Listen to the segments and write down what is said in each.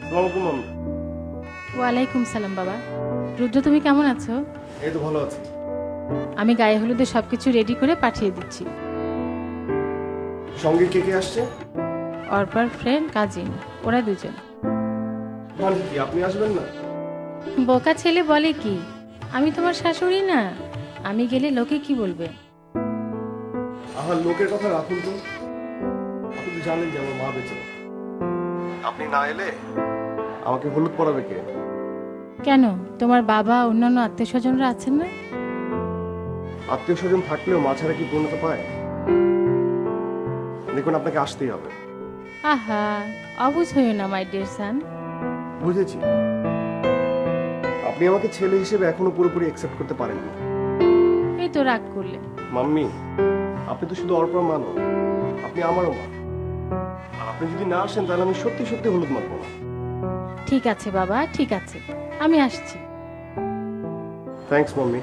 আসসালামু আলাইকুম। ওয়ালাইকুম সালাম বাবা। রুদ্র, তুমি কেমন আছো? এই তো ভালো আছি। আমি গায়ে হলুদে সবকিছু রেডি করে পাঠিয়ে দিচ্ছি। সঙ্গে কে কে আসছে? অর্পার ফ্রেন্ড, কাজিন, ওরা দুজন। মানে কি আপনি আসবেন না? বোকা ছেলে বলে কি, আমি তোমার শাশুড়ি না? আমি গেলে লোকে কি বলবে? আমার লোকের কথা রাখুন তো। আপনি তো জানেন যে আমার মা বেঁচে নেই। আপনি না এলে আমাকে হলুদ পরাবে কে? কেন, তোমার বাবা অন্যান্য আত্মীয় স্বজনরা আছেন না? আত্মীয় স্বজন থাকলেও মা ছাড়া কি পূর্ণতা পায়? দেখুন, আপনাকে আসতেই হবে। আহা, অবুঝ হইও না মাই ডিয়ার সান। বুঝেছি, আপনি আমাকে ছেলে হিসেবে এখনো পুরোপুরি অ্যাকসেপ্ট করতে পারেননি। এই তো রাগ করলে। মাম্মি, আপনি তো শুধু অর্পর মা নন, আপনি আমারও মা। আর আপনি যদি না আসেন তাহলে আমি সত্যি সত্যি হলুদ মাখবো না। ঠিক আছে বাবা, ঠিক আছে, আমি আসছি। Thanks mummy,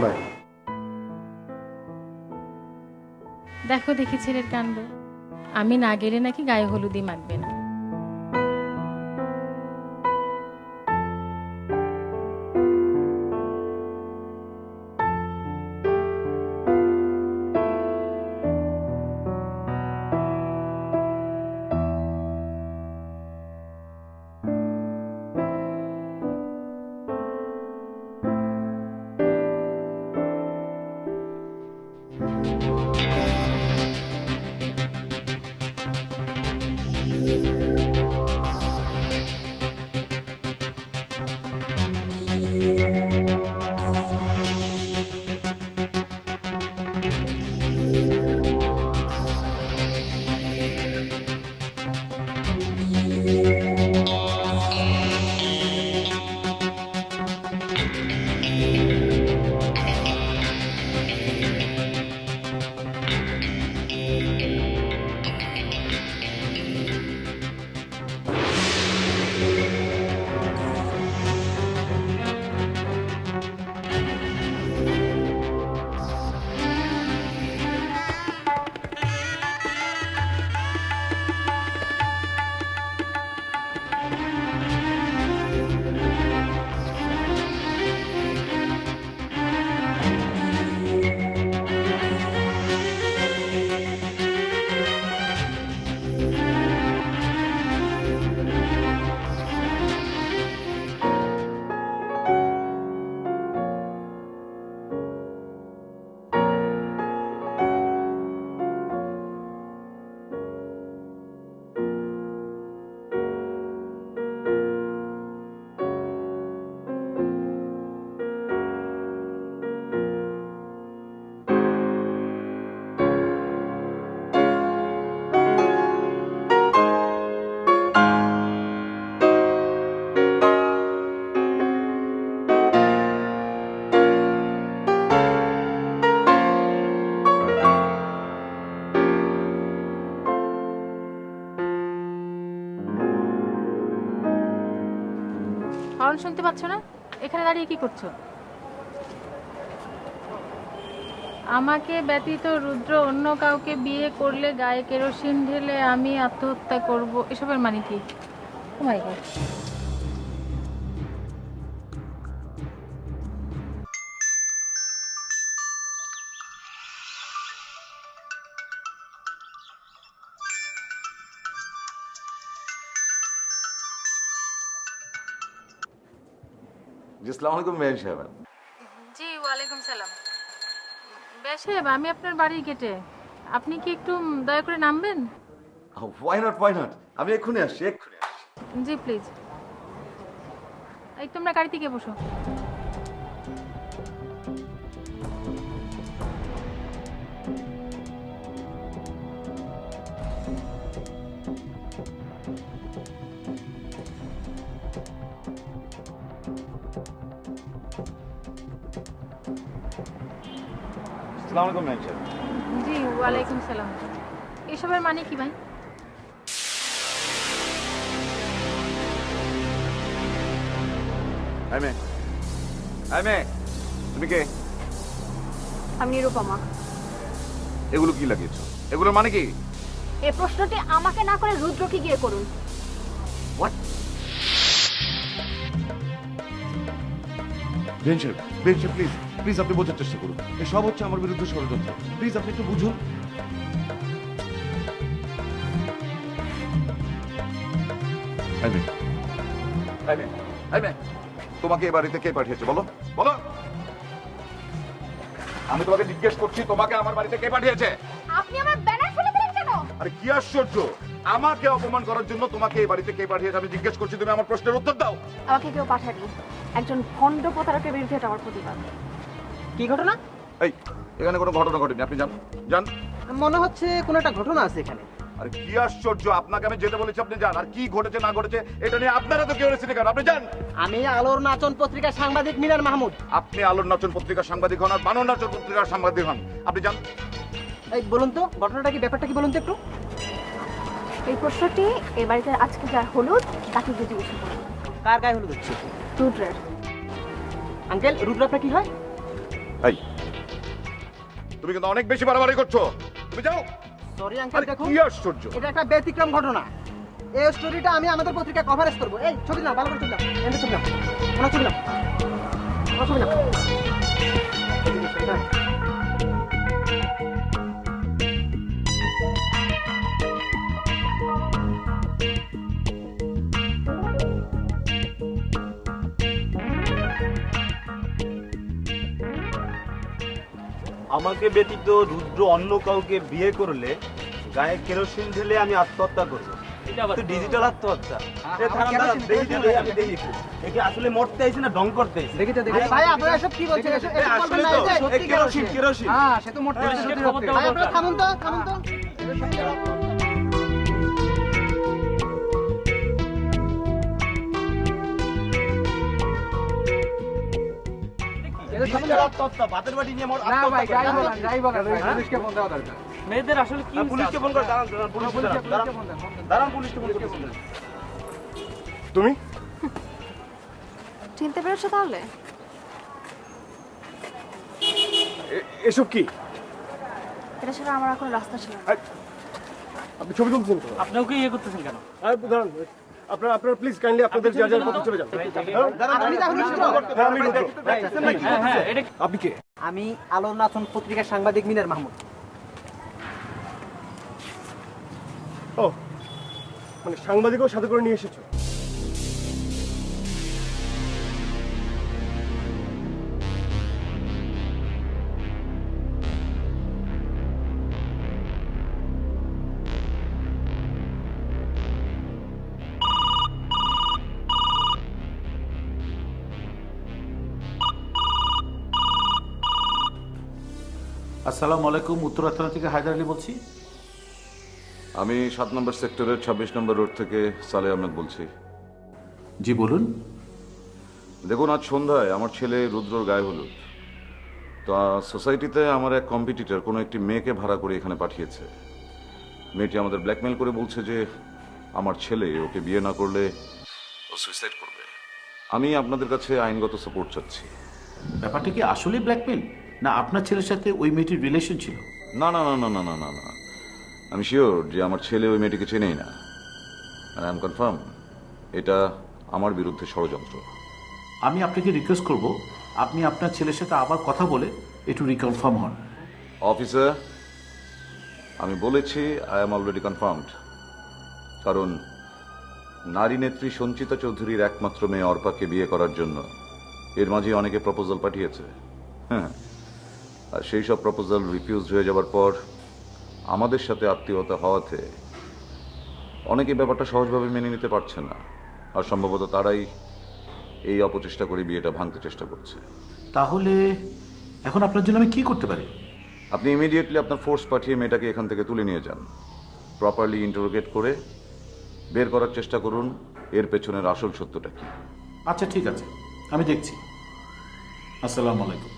bye. দেখো দেখি ছেলের কাণ্ড, আমি না গেলে নাকি গায়ে হলুদই মাখবে না। হর্ন শুনতে পাচ্ছ না? এখানে দাঁড়িয়ে কি করছো? আমাকে ব্যতীত রুদ্র অন্য কাউকে বিয়ে করলে গায়ে কেরোসিন ঢেলে আমি আত্মহত্যা করব, এসবের মানে কি? ও মাই গড! জি, আসসালামু আলাইকুম মেহের সাহেব। জি, ওয়ালাইকুম সালাম। বেশেব, আমি আপনার বাড়ির গেটে। আপনি কি একটু দয়া করে নামবেন? ওয়াই নট, ওয়াই নট, আমি এক্ষুনি আসছি, এক্ষুনি আসছি। জি প্লিজ। এই তোমরা গাড়ি থেকে বসো। আসসালামু আলাইকুম মেহের সাহেব। জি, ওয়ালাইকুম সালাম। এসবের মানে কি ভাই? হাই মে, হাই মে, তুমি কে? আমি নিরুপমা। এগুলো কি লাগিয়েছো? এগুলোর মানে কি? এই প্রশ্নটি আমাকে না করে রুদ্রকে গিয়ে করুন। হোয়াট? বেঞ্চের প্লিজ প্লিজ আপনি বোঝার চেষ্টা করুন এসব হচ্ছে আমার বিরুদ্ধে ষড়যন্ত্র প্লিজ আপনি একটু বুঝুন তোমাকে এ বাড়িতে কে পাঠিয়েছে বলো বলো আমি তোমাকে জিজ্ঞেস করছি তোমাকে আমার বাড়িতে কে পাঠিয়েছে আপনি আমার ব্যানার ফেলে দিলেন কেন? আরে কি আশ্চর্য আমাকে অপমান করার জন্য তোমাকে এই বাড়িতে কে পাঠিয়েছে আমি জিজ্ঞেস করছি তুমি আমার প্রশ্নের উত্তর দাও আমাকে কেউ পাঠায়নি। একজন ভণ্ড প্রতারকের বিরুদ্ধে এটা আমার প্রতিবাদ। কি ঘটনা? এই এখানে কোনো ঘটনা ঘটেনি আপনি যান যান মনে হচ্ছে কোনো একটা ঘটনা আছে এখানে। আরে কি আশ্চর্য আপনাকে আমি যেতে বলেছি আপনি যান আর কি ঘটেছে না ঘটেছে এটা নিয়ে আপনারা তো কেউ রেসিডি কেন আপনি যান আমি আলোর নাচন পত্রিকার সাংবাদিক মিনার মাহমুদ। আপনি আলোর নাচন পত্রিকার সাংবাদিক হন আর বানর নাচন পত্রিকার সাংবাদিক হন আপনি যান এই বলুন তো ঘটনাটা কি, ব্যাপারটা কি বলুন তো একটু। এই প্রশ্নটি এ বাড়িতে আজকে যার হলুদ তাকে যদি জিজ্ঞেস করুন। কার গায়ে হলুদ হচ্ছে? রুদ্রের। আঙ্কেল, রুদ্র আপনার কি হয়? এই তুমি কিন্তু অনেক বেশি বাড়াবাড়ি করছো তুমি যাও সরি আঙ্কেল, আরে দেখুন কি আশ্চর্য এটা একটা ব্যতিক্রম ঘটনা। এই স্টোরিটা আমি আমাদের পত্রিকায় কভারেজ করব। এই ছবি না, ভালো করে ছবি না, এন্ড ছবি না, কোনো ছবি না, কোনো ছবি না। আমাকে ব্যতীত রুদ্র অন্য কাউকে বিয়ে করলে গায়ে কেরোসিন ঢেলে আমি আত্মহত্যা করবো। এটা তো ডিজিটাল আত্মহত্যা। এ দাঁড়ান, দাঁড়ান, দেখি তো, আমি দেখি একটু। এ কি আসলে মরতে আইছে না ঢং করতে আইছে? দেখি তো, দেখি। ভাই আপনারা এসব কি বলছেন? এসব এ বলবেন আসলে না, তো, এই যে এ সত্যি কেরোসিন, কেরোসিন। হ্যাঁ, সে তো মরতে পুলিশকে সত্যি খবর সত্যি। দাও, ভাই আপনারা থামুন তো, থামুন তো। ডিজিটাল আত্মহত্যা, ভাতের বাটি নিয়ে মর না আত্মহত্যা ভাই, করে। যাই বলেন, পুলিশকে ফোন দেওয়া দরকার। মেয়েদের আসলে কি পুলিশকে ফোন করে দাঁড়ান, দাঁড়ান, পুলিশকে দাঁড়ান, দাঁড়ান, পুলিশকে ফোন করে দাঁড়ান। তুমি চিনতে পেরেছো তাহলে? এসব কি এটা ছাড়া আমার এখন রাস্তা ছিল না। আপনি ছবি তুলছেন তো আপনাকে কি ইয়ে করতেছেন কেন? আর দাঁড়ান আপনারা প্লিজ কাইন্ডলি আপনাদের যা যার মতো চলে যান আপনি তাহলে রুদ্র? হ্যাঁ আমি রুদ্র। হ্যাঁ, এটা আপনি কে আমি আলোর নাচন পত্রিকার সাংবাদিক মিনার মাহমুদ। ও মানে সাংবাদিকও সাথে করে নিয়ে এসেছো আসসালামু আলাইকুম, উত্তরা থানা থেকে হায়দার আলী বলছি। আমি 7 নম্বর সেক্টরের 26 নম্বর রোড থেকে সালেহ আহমেদ বলছি জি বলুন। দেখুন আজ সন্ধ্যায় আমার ছেলে রুদ্রর গায়ে হলুদ তো সোসাইটিতে আমার এক কম্পিটিটর কোনো একটি মেয়েকে ভাড়া করে এখানে পাঠিয়েছে। মেয়েটি আমাদের ব্ল্যাকমেল করে বলছে যে আমার ছেলে ওকে বিয়ে না করলে ও সুইসাইড করবে। আমি আপনাদের কাছে আইনগত সাপোর্ট চাচ্ছি। ব্যাপারটা কি আসলেই ব্ল্যাকমেল, না আপনার ছেলের সাথে ওই মেয়েটির রিলেশন ছিল? না না না না না না না না আমি শিওর যে আমার ছেলে ওই মেয়েটিকে চেনেই না। আর আই এম কনফার্ম এটা আমার বিরুদ্ধে ষড়যন্ত্র। আমি আপনাকে রিকোয়েস্ট করব আপনি আপনার ছেলের সাথে আবার কথা বলে একটু রিকনফার্ম হন। অফিসার আমি বলেছি আই এম অলরেডি কনফার্মড, কারণ নারী নেত্রী সঞ্চিতা চৌধুরীর একমাত্র মেয়ে অর্পাকে বিয়ে করার জন্য এর মাঝে অনেকে প্রপোজাল পাঠিয়েছে। হ্যাঁ, আর সেই সব প্রপোজাল রিফিউজড হয়ে যাওয়ার পর আমাদের সাথে আত্মীয়তা হওয়াতে অনেকে ব্যাপারটা সহজভাবে মেনে নিতে পারছে না, আর সম্ভবত তারাই এই অপচেষ্টা করে বিয়েটা ভাঙতে চেষ্টা করছে। তাহলে এখন আপনার জন্য আমি কি করতে পারি? আপনি ইমিডিয়েটলি আপনার ফোর্স পাঠিয়ে মেয়েটাকে এখান থেকে তুলে নিয়ে যান, প্রপারলি ইন্টারোগেট করে বের করার চেষ্টা করুন এর পেছনের আসল সত্যটা কি। আচ্ছা ঠিক আছে, আমি দেখছি। আসসালামু আলাইকুম।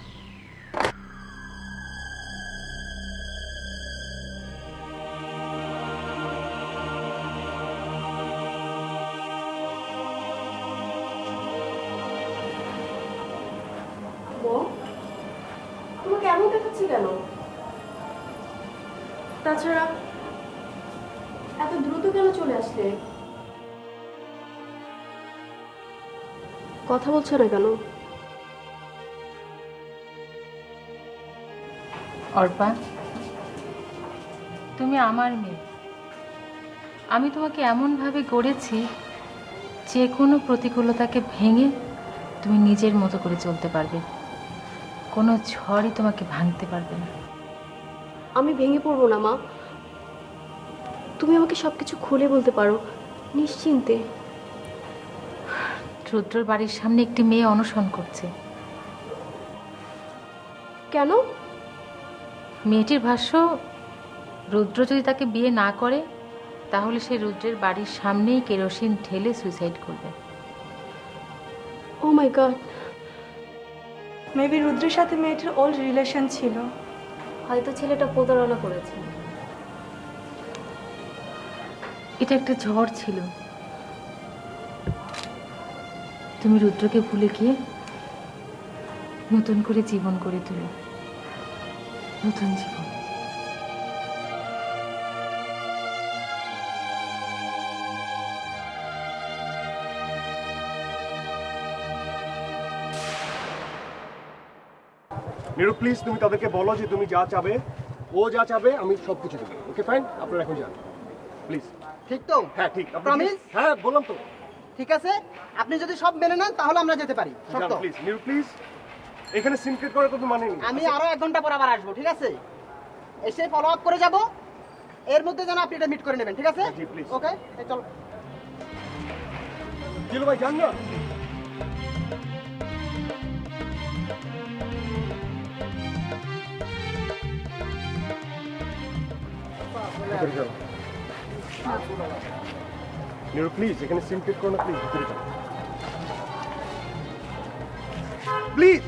তোমাকে এমন দেখাচ্ছে কেন? তাছাড়া এত দ্রুত কেন চলে আসলে? কথা বলছো না কেন? অর্পা, তুমি আমার মেয়ে। আমি তোমাকে এমনভাবে গড়েছি যে কোনো প্রতিকূলতাকে ভেঙে তুমি নিজের মতো করে চলতে পারবে। কোনো ঝড়ই তোমাকে ভাঙতে পারবে না। আমি ভেঙে পড়বো না মা, তুমি আমাকে সবকিছু খুলে বলতে পারো নিশ্চিন্তে। রুদ্রর বাড়ির সামনে একটি মেয়ে অনশন করছে। কেন? মেয়েটির ভাষ্য, রুদ্র যদি তাকে বিয়ে না করে তাহলে সে রুদ্রের বাড়ির সামনেই কেরোসিন ঢেলে সুইসাইড করবে। ও মাই গড, মেবি রুদ্রের সাথে মেয়েটির ওল্ড রিলেশন ছিল। হয়তো ছেলেটা প্রতারণা করেছে। এটা একটা ঝড় ছিল। তুমি রুদ্রকে ভুলে গিয়ে নতুন করে জীবন করে তুলো, নতুন জীবন। নিরু প্লিজ, তুমি তাদেরকে বলো যে তুমি যা চাবে, ও যা চাবে আমি সব কিছু দেবো। ওকে ফাইন, আপনারা এখন যান প্লিজ। ঠিক তো? হ্যাঁ ঠিক। Promise? হ্যাঁ বললাম তো। ঠিক আছে, আপনি যদি সব মেনে নেন তাহলে আমরা যেতে পারি। শর্ত, প্লিজ নিরু প্লিজ, এখানে সিনক্রেট করার কোনো মানে নেই। আমি আরো 1 ঘন্টা পর আবার আসবো, ঠিক আছে? এসে ফলো আপ করে যাব, এর মধ্যে যেন আপনি এটা মিট করে নেবেন, ঠিক আছে? জি, please. ওকে, চলো। জিলু ভাই যান না। নিরু প্লিজ, এখানে সিনক্রেট করো না প্লিজ, ভিতরে যাও প্লিজ।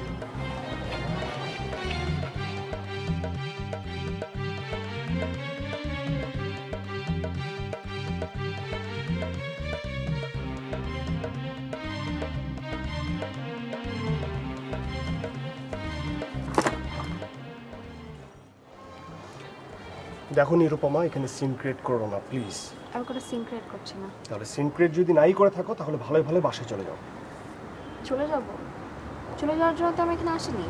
দেখো নিরুপমা, এখানে সিন ক্রিয়েট করো না প্লিজ। আমি কোনো সিন ক্রিয়েট করছি না। তাহলে সিন ক্রিয়েট যদি নাই করে থাকো তাহলে ভালোই ভালো বাসায় চলে যাও। চলে যাব? চলে যাওয়ার জন্য তো আমি এখানে আসিনি।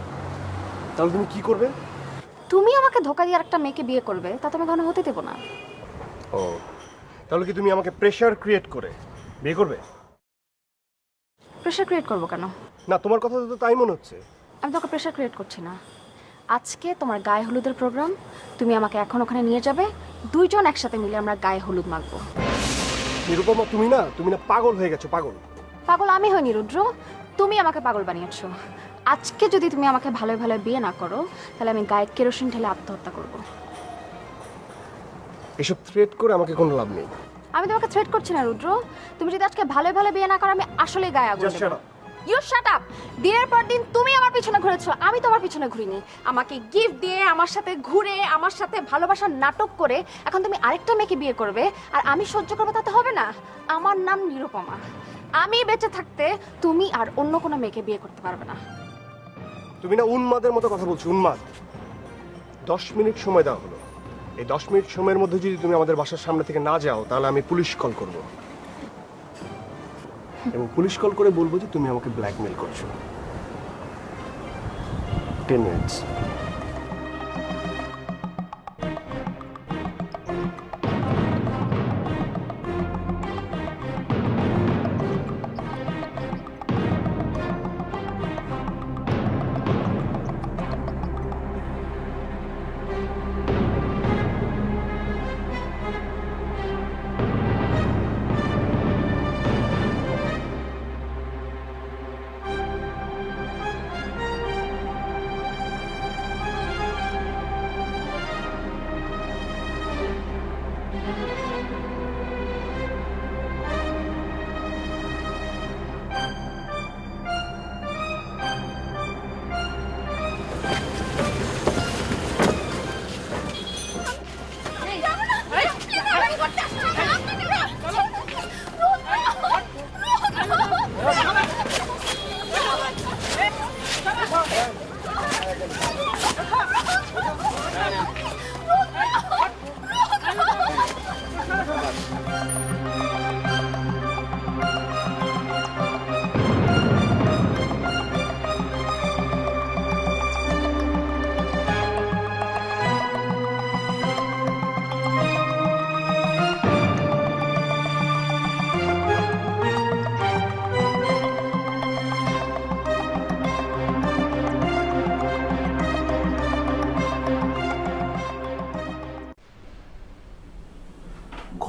তাহলে তুমি কি করবে? তুমি আমাকে ধোকা দিয়ে আরেকটা মেয়েকে বিয়ে করবে, তা তো আমি কখনো হতে দেবো না। ও, তাহলে কি তুমি আমাকে প্রেশার ক্রিয়েট করে বিয়ে করবে? প্রেশার ক্রিয়েট করবো কেন? না, তোমার কথা তো তাই মনে হচ্ছে। আমি তোকে প্রেশার ক্রিয়েট করছি না। আজকে তোমার গায়ে হলুদের প্রোগ্রাম, তুমি আমাকে এখন ওখানে নিয়ে যাবে, দুইজন একসাথে মিলে আমরা গায়ে হলুদ মাখবো। নিরুপমা তুমি না পাগল হয়ে গেছো, পাগল। পাগল আমি হইনি রুদ্র, তুমি আমাকে পাগল বানিয়েছো। আজকে যদি তুমি আমাকে ভালোই ভালো বিয়ে না করো তাহলে আমি গায়ে কেরোসিন ঢেলে আত্মহত্যা করব। এসব থ্রেট করে আমাকে কোনো লাভ নেই। আমি তোমাকে থ্রেট করছি না রুদ্র, তুমি যদি আজকে ভালোই ভালো বিয়ে না করো আমি আসলেই গায়ে আগুন Just shut দেব। up. You shut up. দিনের পর দিন তুমি আমার পিছনে ঘুরেছো, আমি তোমার পিছনে ঘুরিনি। আমাকে গিফট দিয়ে, আমার সাথে ঘুরে, আমার সাথে ভালোবাসার নাটক করে এখন তুমি আরেকটা মেয়েকে বিয়ে করবে আর আমি সহ্য করবো, তাতে হবে না। আমার নাম নিরুপমা, আমি বেঁচে থাকতে তুমি আর অন্য কোনো মেয়েকে বিয়ে করতে পারবে না। তুমি না উন্মাদের মতো কথা বলছো, উন্মাদ। 10 মিনিট সময় দেওয়া হলো, এই 10 মিনিট সময়ের মধ্যে যদি তুমি আমাদের বাসার সামনে থেকে না যাও তাহলে আমি পুলিশ কল করব, এবং পুলিশ কল করে বলবো যে তুমি আমাকে ব্ল্যাকমেল করছো। 10 মিনিটস।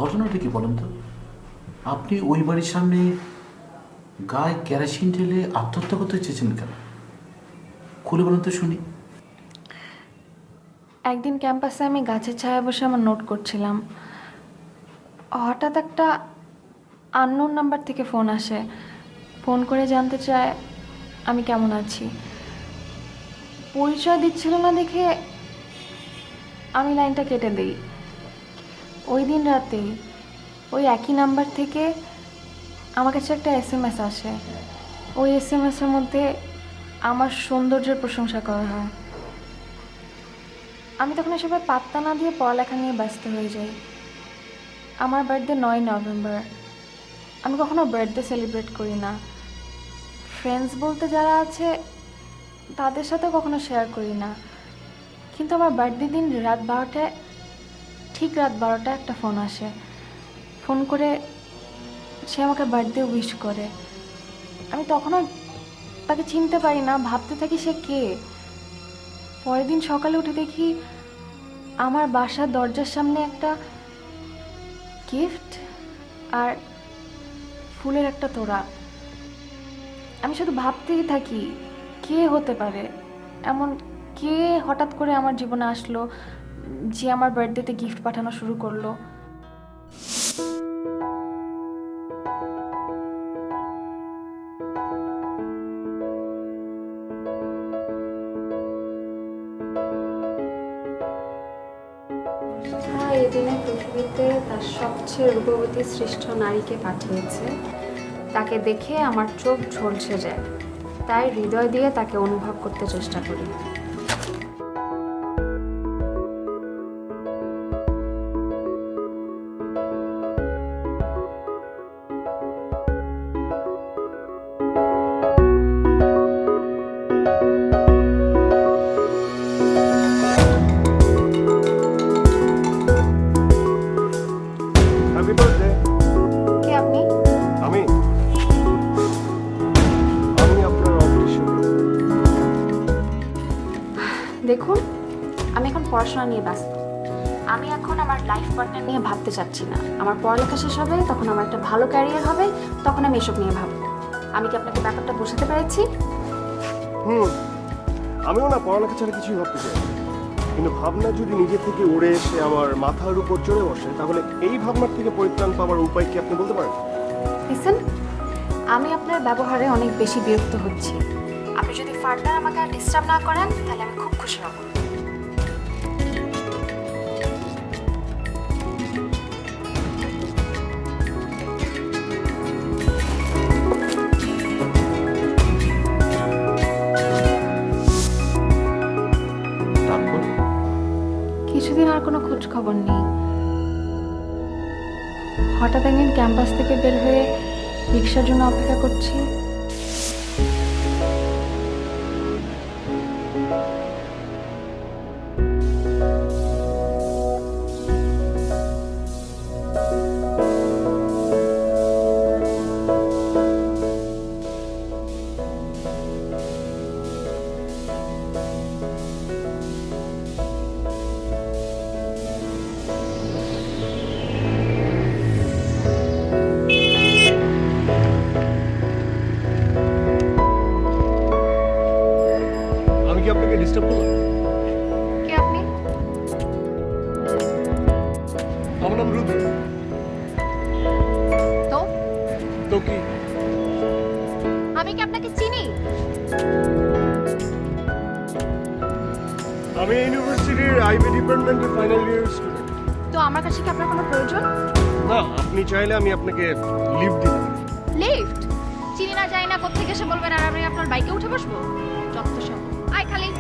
ঘটনাটা কি বলেন তো? আপনি ওই বাড়ির সামনে গায়ে কেরোসিন ঢেলে আত্মহত্যা করতে চেয়েছেন কেন? খুলে বলেন তো শুনি। একদিন ক্যাম্পাসে আমি গাছের ছায়ায় বসে আমার নোট করছিলাম, হঠাৎ একটা আননোন নাম্বার থেকে ফোন আসে। ফোন করে জানতে চায় আমি কেমন আছি। পরিচয় দিচ্ছিল না দেখে আমি লাইনটা কেটে দিই। ওই দিন রাতেই ওই একই নাম্বার থেকে আমার কাছে একটা SMS আসে। ওই SMS-এর মধ্যে আমার সৌন্দর্যের প্রশংসা করা হয়। আমি তখন এসবে পাত্তা না দিয়ে পড়ালেখা নিয়ে ব্যস্ত হয়ে যাই। আমার বার্থডে 9 নভেম্বর। আমি কখনো বার্থডে সেলিব্রেট করি না। ফ্রেন্ডস বলতে যারা আছে তাদের সাথে কখনো শেয়ার করি না। কিন্তু আমার বার্থডে দিন রাত 12টায়, ঠিক রাত 12টায় একটা ফোন আসে। ফোন করে সে আমাকে বার্থডে উইশ করে। আমি তখনও তাকে চিনতে পারি না, ভাবতে থাকি সে কে। পরের দিন সকালে উঠে দেখি আমার বাসার দরজার সামনে একটা গিফট আর ফুলের একটা তোড়া। আমি শুধু ভাবতেই থাকি কে হতে পারে, এমন কে হঠাৎ করে আমার জীবনে আসলো যে আমার বার্থডেতে গিফট পাঠানো শুরু করলো। এই দিনে পৃথিবীতে তার সবচেয়ে রূপবতী শ্রেষ্ঠ নারীকে পাঠিয়েছে। তাকে দেখে আমার চোখ ঝলসে যায়, তাই হৃদয় দিয়ে তাকে অনুভব করতে চেষ্টা করি। Happy birthday. কে আপনি? আমি আপনার অফিসে। দেখুন, আমি এখন পড়াশোনা নিয়ে ব্যস্ত। আমি এখন আমার লাইফ পার্টনার নিয়ে ভাবতে চাচ্ছি না। আমার পড়ালেখা শেষ হবে, তখন আমার একটা ভালো ক্যারিয়ার হবে, তখন আমি এসব নিয়ে ভাববো। আমি কি আপনাকে ব্যাপারটা বোঝাতে পেরেছি? আমিও না পড়ালেখা ছাড়া কিছুই ভাবতে চাই না। কিন্তু ভাবনা যদি নিজে থেকে উড়ে এসে আমার মাথার উপর চড়ে বসে, তাহলে এই ভাবনার থেকে পরিত্রাণ পাওয়ার উপায় কি আপনি বলতে পারেন? লিসেন, আমি আপনার ব্যবহারে অনেক বেশি বিরক্ত হচ্ছি। আপনি যদি ফার্দার আমাকে আর ডিস্টার্ব না করেন তাহলে আমি খুব খুশি হব। তারপর কিছুদিন আর কোনো খোঁজ খবর নেই। হঠাৎ একদিন ক্যাম্পাস থেকে বের হয়ে রিক্সার জন্য অপেক্ষা করছি। আমি কি আপনাকে ডিস্টার্ব করলাম? কে আপনি? আমার নাম রুদ্র। তো তো কি? আমি কি আপনাকে চিনি? আমি ইউনিভার্সিটির আইবি ডিপার্টমেন্টের ফাইনাল ইয়ার স্টুডেন্ট। তো আমার কাছে কি আপনার কোনো প্রয়োজন? না, আপনি চাইলে আমি আপনাকে লিফট দিতে পারি। লিফট? চিনি না যাই না কোত্থেকে এসে বলবেন আর আমি আপনার বাইকে উঠে বসবো? যত সব। আয় খালি।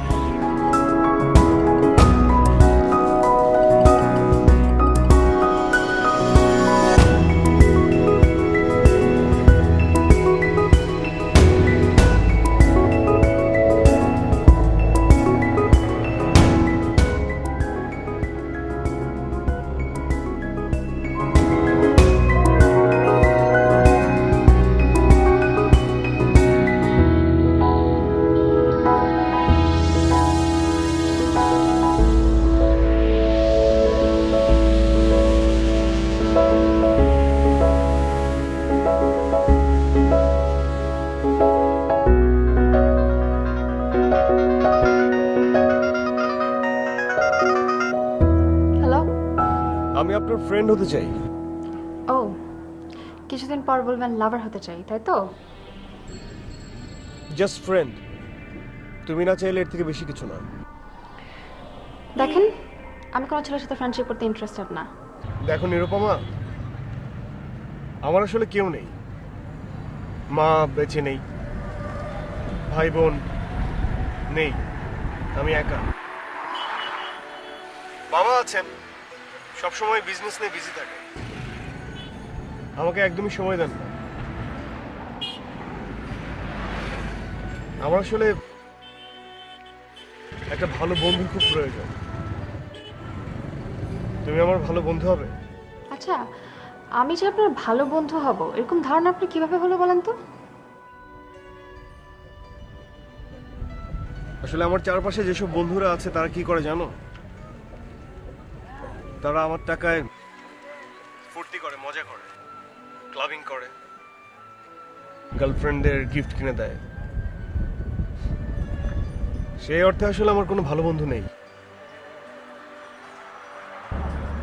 আমি আপনার ফ্রেন্ড হতে চাই। ও, কিছুদিন পর বলবেন লাভার হতে চাই, তাই তো? Just friend. তুমি না চাইলে এর থেকে বেশি কিছু না। দেখেন, আমি কোনো ছেলের সাথে ফ্রেন্ডশিপ করতে ইন্টারেস্টেড না। দেখো নিরুপমা, আমার আসলে কেউ নেই। মা বেঁচে নেই, ভাই বোন নেই, আমি একা। বাবা আছেন, সবসময় বিজনেস নিয়ে বিজি থাকে, আমাকে একদমই সময় দেন না। আমার আসলে একটা ভালো বন্ধুর খুব প্রয়োজন। তুমি আমার ভালো বন্ধু হবে? আচ্ছা, আমি যে আপনার ভালো বন্ধু হব এরকম ধারণা আপনি কিভাবে হলো বলেন তো? আসলে আমার চারপাশে যেসব বন্ধুরা আছে তারা কি করে জানো? তারা আমার টাকায় ফুর্তি করে, মজা করে, ক্লাবিং করে, গার্লফ্রেন্ডদের গিফট কিনে দেয়। সেই অর্থে আসলে আমার কোনো ভালো বন্ধু নেই।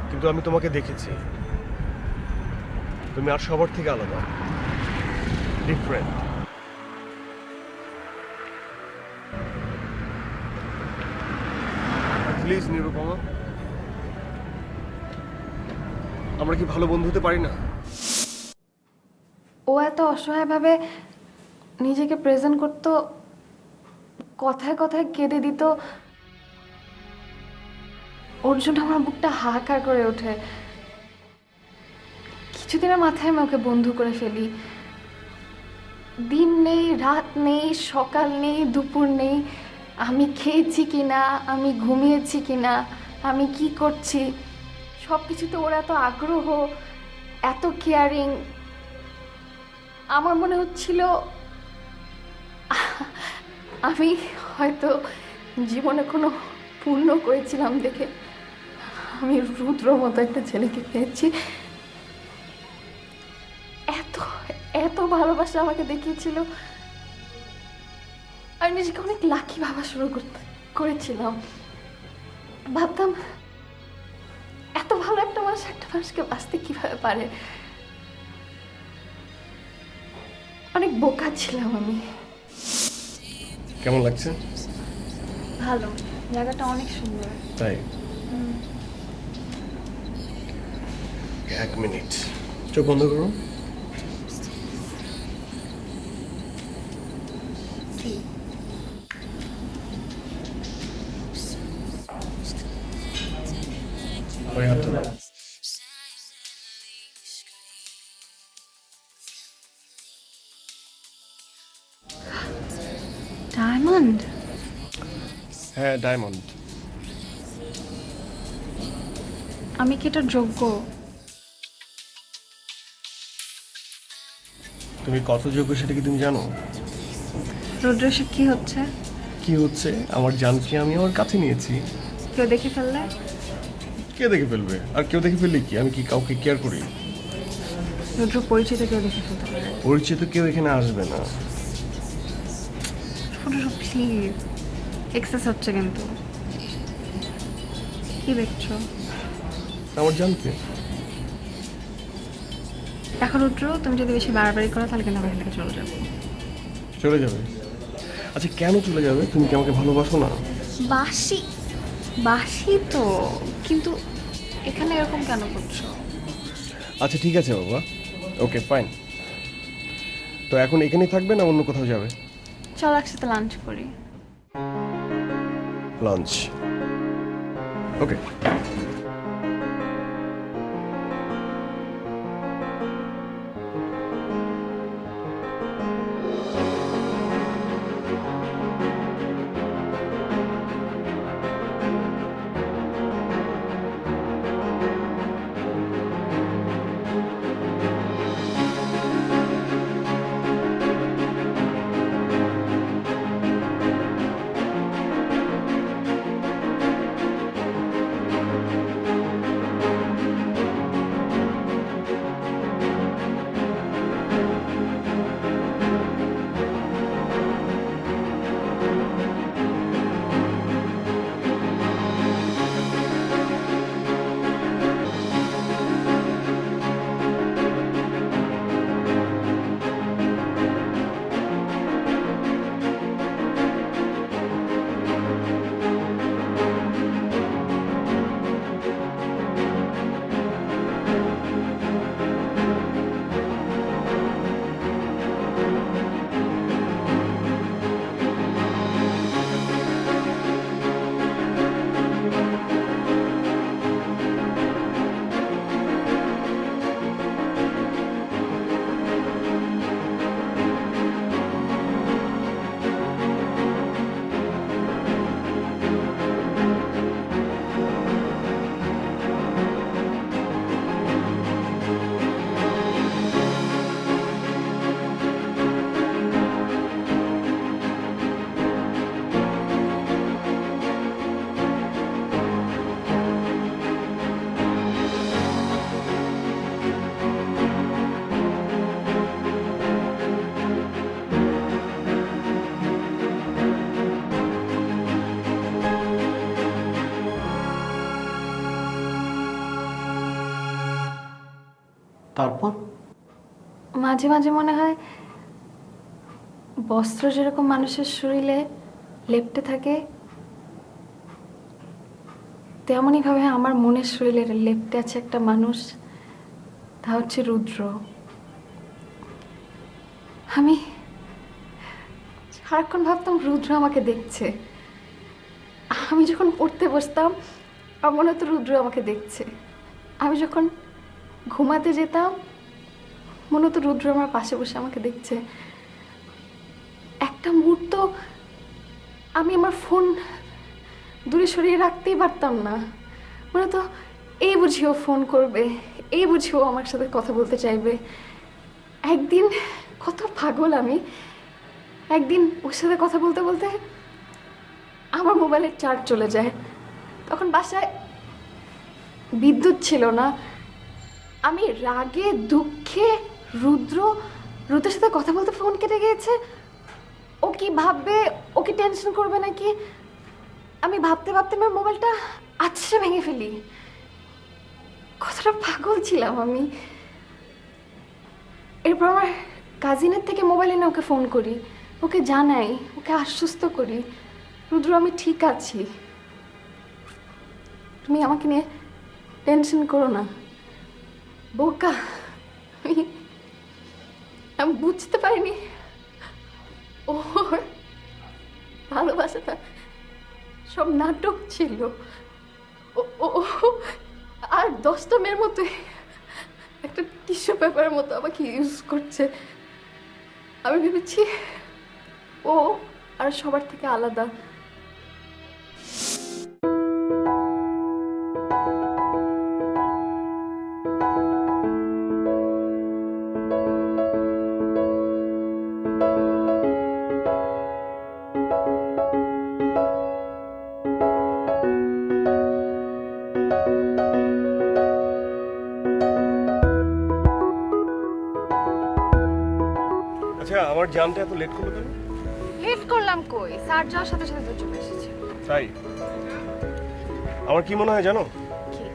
কিন্তু আমি তোমাকে দেখেছি, তুমি আর সবার থেকে আলাদা, ডিফারেন্ট। প্লিজ নিরুপমা, আমরা কি ভালো বন্ধু হতে পারি না? ও এত অসহায়ভাবে নিজেকে প্রেজেন্ট করত, কথায় কথায় কেঁদে দিত, ওর জন্য আমার বুকটা হাহাকার করে ওঠে। কিছুদিনের মাথায় আমি ওকে বন্ধু করে ফেলি। দিন নেই, রাত নেই, সকাল নেই, দুপুর নেই, আমি খেয়েছি কিনা, আমি ঘুমিয়েছি কিনা, আমি কি করছি, সব কিছুতে ওর এত আগ্রহ, এত কেয়ারিং। আমার মনে হচ্ছিল আমি হয়তো জীবনে কোনো পূর্ণ করেছিলাম দেখে আমি রুদ্র মতো একটা ছেলেকে পেয়েছি। এত এত ভালোবাসা আমাকে দেখিয়েছিল, আমি নিজেকে অনেক লাকি ভাবা শুরু করেছিলাম। ভাবতাম এত ভালো একটা মানুষকে বাঁচতে কিভাবে পারে। অনেক বোকা ছিলাম আমি। কেমন লাগছে? ভালো, জায়গাটা অনেক সুন্দর। তাই? এক মিনিট, চোখ বন্ধ করো। ওই হাতটা দাও। ডায়মন্ড? হ্যাঁ, ডায়মন্ড। আমি কি এটার যোগ্য? তুমি কত যোগ্য সেটা কি তুমি জানো? রুদ্রেশে কি হচ্ছে? কি হচ্ছে? আমার জানকে আমি আমার কাছে নিয়েছি। কেউ দেখে ফেললে? কে দেখে ফেলবে? আর কেউ দেখে ফেললে কি? আমি কি কাউকে কেয়ার করি? রুদ্র পরিচিত কেউ দেখে ফেলতে পারে। পরিচিত কেউ এখানে আসবে না। প্লিজ, এক্সেস হচ্ছে কিন্তু। কি দেখছো? আমার জানকে। দেখো রুদ্র, তুমি যদি বেশি বাড়াবাড়ি করো তাহলে কিন্তু আমি এখান থেকে চলে যাবো। চলে যাবে? আচ্ছা, কেন চলে যাবে? তুমি কি আমাকে ভালোবাসো না? বাসি তো, কিন্তু এখানে এরকম কেন করছো? আচ্ছা ঠিক আছে বাবা, ওকে ফাইন। তো এখন এখানেই থাকবে না অন্য কোথাও যাবে? চল একসাথে লাঞ্চ করি। লাঞ্চ? ওকে। তারপর? মাঝে মাঝে মনে হয় বস্ত্র যেরকম মানুষের শরীরে লেপ্টে থাকে, তেমনইভাবে আমার মনের শরীরে লেপ্টে আছে একটা মানুষ, তা হচ্ছে রুদ্র। আমি সারাক্ষণ ভাবতাম রুদ্র আমাকে দেখছে। আমি যখন পড়তে বসতাম আমার মনে হতো রুদ্র আমাকে দেখছে। আমি যখন ঘুমাতে যেতাম মনে হতো রুদ্র আমার পাশে বসে আমাকে দেখছে। একটা মুহূর্ত আমি আমার ফোন দূরে সরিয়ে রাখতেই পারতাম না। মনে হতো এই বুঝিও ফোন করবে, এই বুঝিও আমার সাথে কথা বলতে চাইবে। একদিন, কত পাগল আমি, একদিন ওর সাথে কথা বলতে বলতে আমার মোবাইলের চার্জ চলে যায়। তখন বাসায় বিদ্যুৎ ছিল না। আমি রাগে দুঃখে রুদ্রের সাথে কথা বলতে ফোন কেটে গিয়েছে। ও কি ভাববে, ও কি টেনশন করবে নাকি, আমি ভাবতে ভাবতে আমার মোবাইলটা আছড়ে ভেঙে ফেলি। কতটা পাগল ছিলাম আমি। এরপর আমার কাজিনের থেকে মোবাইল এনে ওকে ফোন করি, ওকে জানাই, ওকে আশ্বস্ত করি, রুদ্র আমি ঠিক আছি, তুমি আমাকে নিয়ে টেনশন করো না। বোকা আমি বুঝতে পারিনি ওর ভালোবাসাটা সব নাটক ছিল। ও আর 10টা মেয়ের মতো একটা টিস্যু পেপারের মতো আমাকে ইউজ করছে। আমি ভেবেছি ও আর সবার থেকে আলাদা। আচ্ছা, আমার জানটা এত লেট করলো কেন? লেট করলাম কই, স্যার যাওয়ার সাথে সাথে তো চলে এসেছে। তাই আমার কি মনে হয় জানো? কি?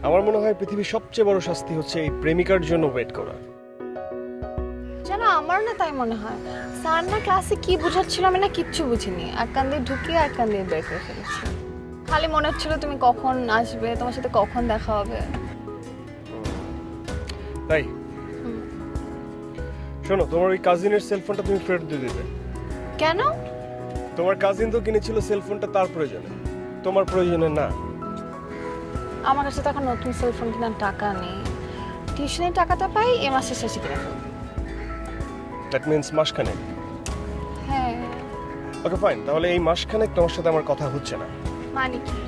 আমার মনে হয় পৃথিবীর সবচেয়ে বড় শাস্তি হচ্ছে এই প্রেমিকার জন্য ওয়েট করা। যেন আমার না তাই মনে হয়। স্যার না ক্লাসে কি বুঝাচ্ছিল আমি না কিচ্ছু বুঝিনি, এক কান দিয়ে ঢুকিয়ে এক কান দিয়ে বের করে ফেলেছি। খালি মনে হচ্ছিল তুমি কখন আসবে, তোমার সাথে কখন দেখা হবে। তাই শোনো, তোমার ওই কাজিনের সেলফোনটা তুমি ফেরত দিয়ে দেবে। কেন? তোমার কাজিন তো কিনেছিল সেলফোনটা তার প্রয়োজনে, তোমার প্রয়োজনে না। আমার কাছে তো এখন নতুন সেলফোন কেনার টাকা নেই। টিউশনের টাকাটা পাই এ মাসের শেষে কিনে ফেলবো। দ্যাট মিন্স মাসখানেক। হ্যাঁ। ওকে ফাইন, তাহলে এই মাসখানেক তোমার সাথে আমার কথা হচ্ছে না। মানে কি?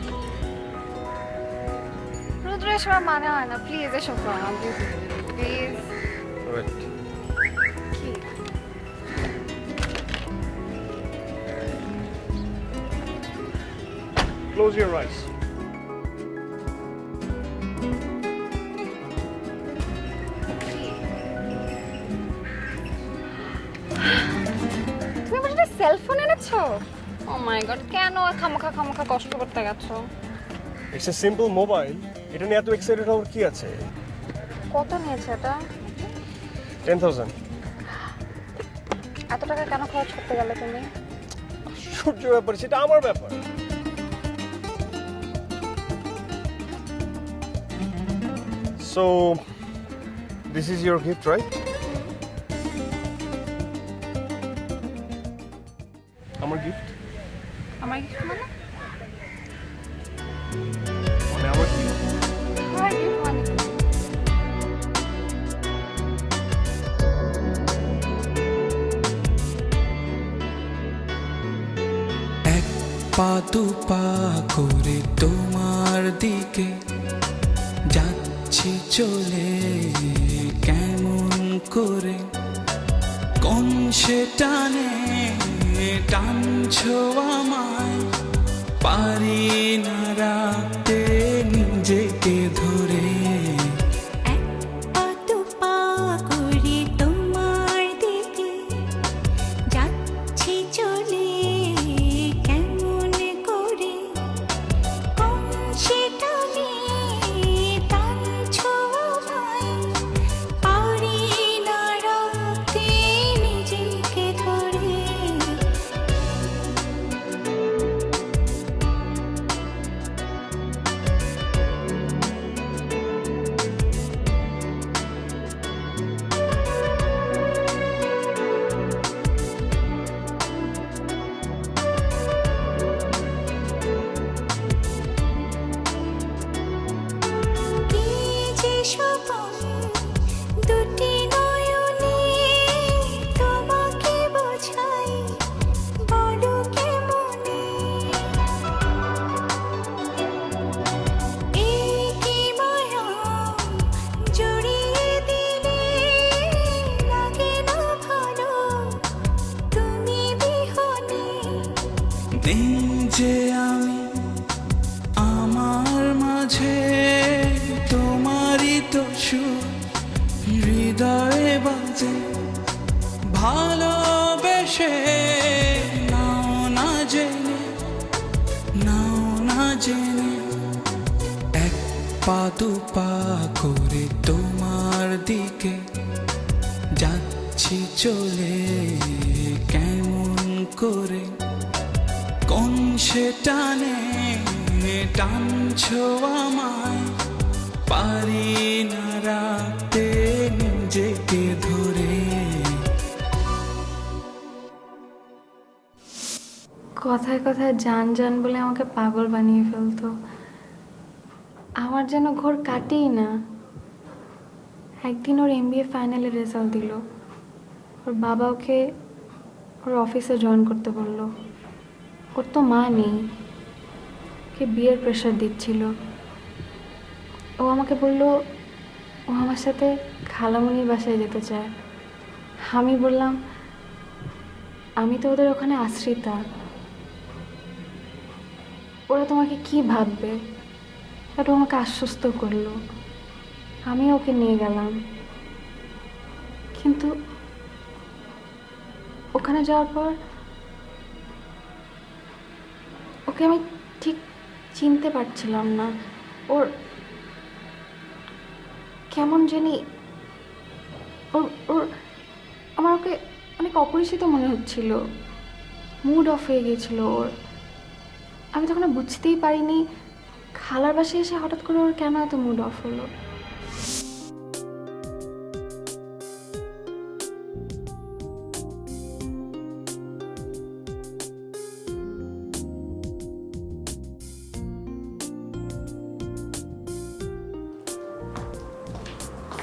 রুদ্র এসব আর মানে হয় না, প্লিজ এসব করো না, প্লিজ। Right. কি? Close your eyes. তুমি আমার জন্য সেলফোন এনেছো? ও মাই গড, কেন খামোখা কষ্ট করতে গেছো? It's a simple mobile. এটা নিয়ে এত এক্সাইটেড হওয়ার কি আছে? কত নিয়েছে এটা? 10,000. এত টাকা কেন খরচ করতে গেলে তুমি? সূর্য ব্যাপার, সেটা আমার ব্যাপার। So, this is your gift, right? আমার গিফট? আমার গিফট মানে? মানে আমার কি? আমার গিফট মানে কি? এক পা দু পা করে তোমার দিকে যাচ্ছি চলে, কেমন করে কোন সে টানে টানছো আমায়, পারি না রাখতে নিজেকে ধরে। পা দু পা করে তোমার দিকে যাচ্ছি চলে কেমন করে, কোন সে টানে টানছো আমায়, পারি না রাখতে নিজেকে ধরে। কথায় কথায় জান জান বলে আমাকে পাগল বানিয়ে ফেলতো। আমার যেন ঘোর কাটেই না। একদিন ওর MBA ফাইনালের রেজাল্ট দিল, ওর বাবা ওকে ওর অফিসে জয়েন করতে বলল। ওর তো মা নেই, ওকে বিয়ের প্রেশার দিচ্ছিল। ও আমাকে বলল ও আমার সাথে খালামণির বাসায় যেতে চায়। আমি বললাম আমি তো ওদের ওখানে আশ্রিতা, ওরা তোমাকে কি ভাববে। এটা আমাকে আশ্বস্ত করলো। আমি ওকে নিয়ে গেলাম, কিন্তু ওখানে যাওয়ার পর ওকে আমি ঠিক চিনতে পারছিলাম না। ওর কেমন জানি ওর ওর আমার ওকে অনেক অপরিচিত মনে হচ্ছিল। মুড অফ হয়ে গিয়েছিল ওর। আমি তখন বুঝতেই পারিনি খালার বাসায় এসে হঠাৎ করে ওর কেন এত মুড অফ হলো।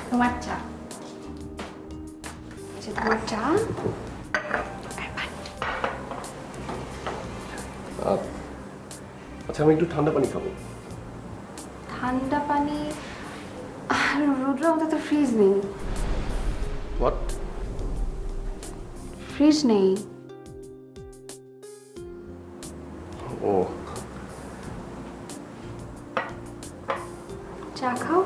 তোমার চা, তোমার চা। আচ্ছা, আমি একটু ঠান্ডা পানি খাবো। ঠান্ডা পানি? আর রুদ্র, আমাদের তো ফ্রিজ নেই। হোয়াট? ফ্রিজ নেই। ও, চা খাও।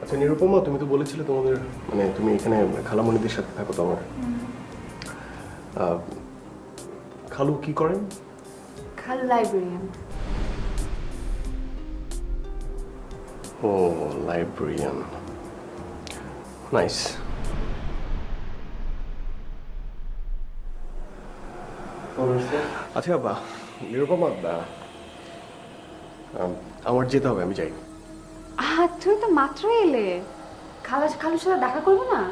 আচ্ছা নিরুপমা, তুমি তো বলেছিলে তোমাদের মানে তুমি এখানে খালামণিদের সাথে থাকো। তো আমার খালু কি করেন? খাল লাইব্রেরিয়ান। ও, লাইব্রেরিয়ান, নাইস। আচ্ছা নিরুপমা, আমার যেতে হবে, আমি যাই। তুমি তো মাত্রই এলে, খালুর সাথে দেখা করবে না?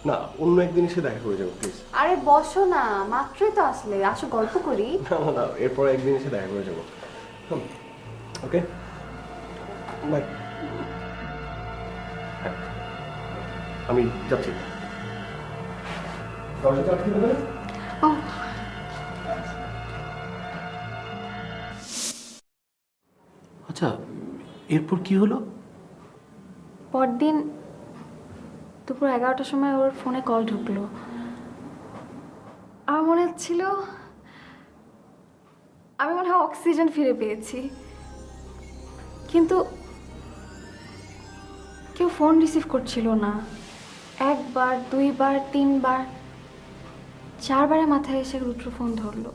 না, অন্য একদিন এসে দেখা করে যাবো প্লিজ। আরে বসো না, মাত্রই তো আসলে, আসো গল্প করি। না না না, এরপর একদিন এসে দেখা করে যাবো। ওকে, বাই। আমি যাচ্ছি। দরজাটা আটকে দেবে? ও, আচ্ছা, এরপর কি হলো? পরদিন দুপুর 11টার সময় ওর ফোনে কল ঢুকলো। আমার মনে হচ্ছিল আমি মনে হয় অক্সিজেন ফিরে পেয়েছি, কিন্তু কেউ ফোন রিসিভ করছিল না। একবার, দুইবার, তিনবার, চারবারে মাথায় এসে রুদ্র ফোন ধরলো।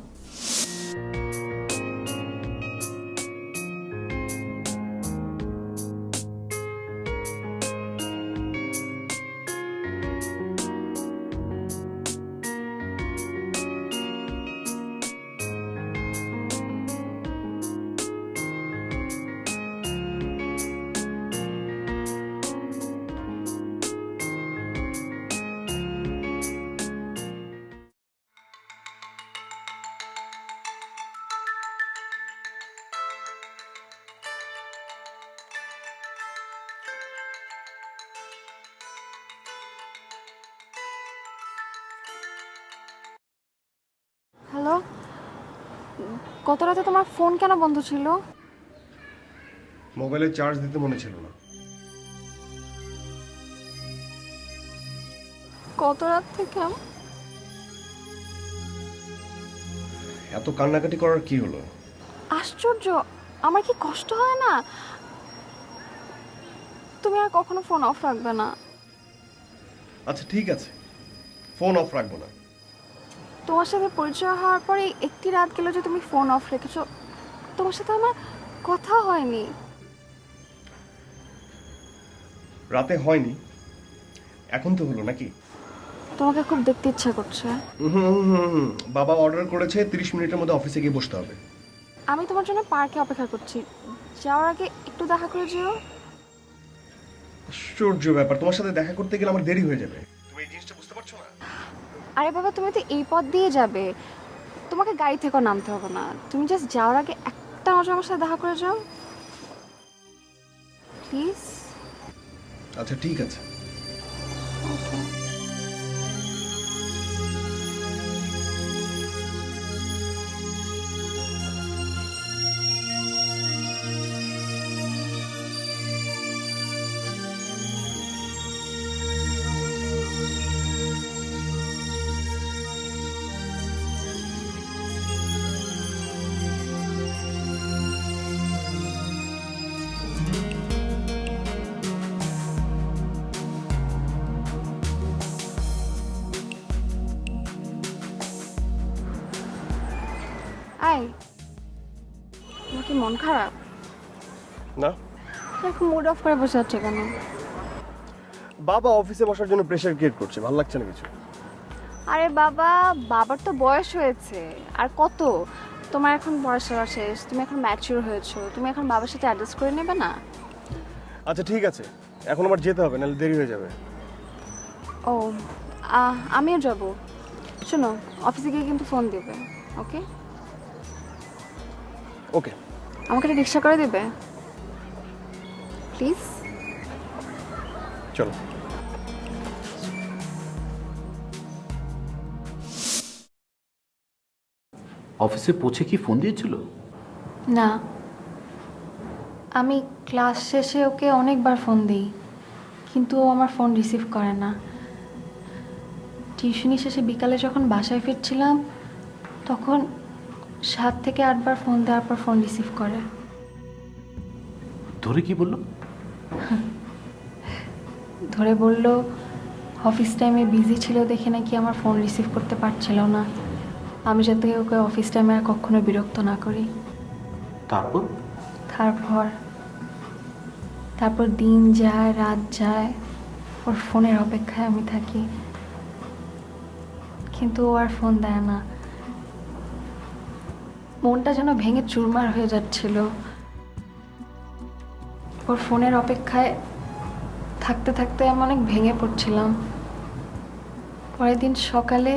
হ্যালো, গত রাতে তোমার ফোন কেন বন্ধ ছিল? মোবাইলে চার্জ দিতে মনে ছিল না। কত রাত থেকে? এত কান্নাকাটি করার কি হলো? আশ্চর্য, আমার কি কষ্ট হয় না? তুমি আর কখনো ফোন অফ রাখবে না। আচ্ছা ঠিক আছে, ফোন অফ রাখবো না, তোমার সাথে পরিচয় হওয়ার পরে একটি রাত গেল যে তুমি ফোন অফ রেখেছো, তোমার সাথে আমার কথা হয়নি। রাতে হয়নি, এখন তো হলো নাকি? তোমাকে খুব দেখতে ইচ্ছা করছে। বাবা অর্ডার করেছে 30 মিনিটের মধ্যে অফিসে গিয়ে বসতে হবে। আমি তোমার জন্য পার্কে অপেক্ষা করছি, যাওয়ার আগে একটু দেখা করে যেও। আশ্চর্য ব্যাপার, তোমার সাথে দেখা করতে গেলে আমার দেরি হয়ে যাবে। তুমি এই জিনিসটা বুঝতে পারছো না? আরে বাবা, তুমি তো এই পথ দিয়ে যাবে, তোমাকে গাড়ি থেকেও নামতে হবে না। তুমি জাস্ট যাওয়ার আগে একটা নজর আমার সাথে দেখা করে যাও প্লিজ। আচ্ছা ঠিক আছে। ওকে। আয়, তোমার কি মন খারাপ? না, এখন মুড অফ করে বসে আছে কেন? বাবা অফিসে বসার জন্য প্রেশার ক্রিয়েট করছে, ভালো লাগছে না কিছু। আরে বাবা, বাবার তো বয়স হয়েছে, আর কত? তোমার এখন পড়াশোনা শেষ, তুমি এখন ম্যাচিউর হয়েছো, তুমি এখন বাবার সাথে অ্যাডজাস্ট করে নেবে না? আচ্ছা ঠিক আছে, এখন আমার যেতে হবে, নাহলে দেরি হয়ে যাবে। ও, আমিও যাব। শোনো, অফিসে গিয়ে কিন্তু ফোন দিবে, ওকে? ওকে। আমাকে একটা রিক্সা করে দেবে প্লিজ? চলো। অফিসে পৌঁছে কি ফোন দিয়েছিল? না, আমি ক্লাস শেষে ওকে অনেকবার ফোন দিই, কিন্তু ও আমার ফোন রিসিভ করে না। টিউশনি শেষে বিকালে যখন বাসায় ফিরছিলাম, তখন 7 থেকে 8 বার ফোন দেওয়ার পর ফোন রিসিভ করে। ধরে কি বললো? ধরে বলল অফিস টাইমে বিজি ছিল দেখে নাকি আমার ফোন রিসিভ করতে পারছিল না, আমি যাতে ওকে অফিস টাইমে আর কখনো বিরক্ত না করি। তারপর? তারপর দিন যায় রাত যায়, ওর ফোনের অপেক্ষায় আমি থাকি, কিন্তু ও আর ফোন দেয় না। মনটা যেন ভেঙে চুরমার হয়ে যাচ্ছিল। ওর ফোনের অপেক্ষায় থাকতে থাকতে আমি অনেক ভেঙে পড়ছিলাম। পরের দিন সকালে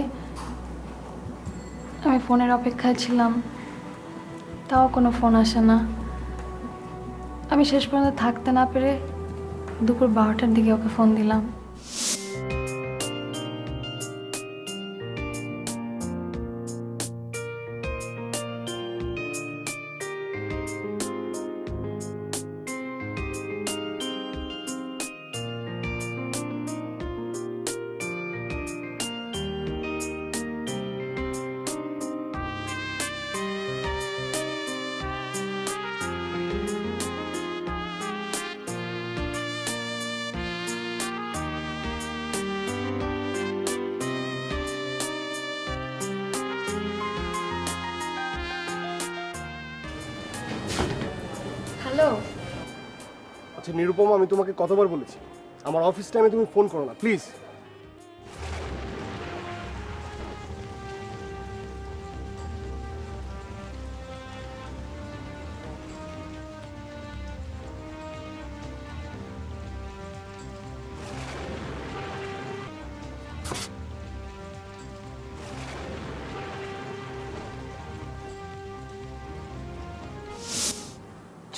আমি ফোনের অপেক্ষায় ছিলাম, তাও কোনো ফোন আসে না। আমি শেষ পর্যন্ত থাকতে না পেরে দুপুর 12টার দিকে ওকে ফোন দিলাম। হ্যালো। আচ্ছা নিরুপমা, আমি তোমাকে কতবার বলেছি আমার অফিস টাইমে তুমি ফোন করো না, প্লিজ।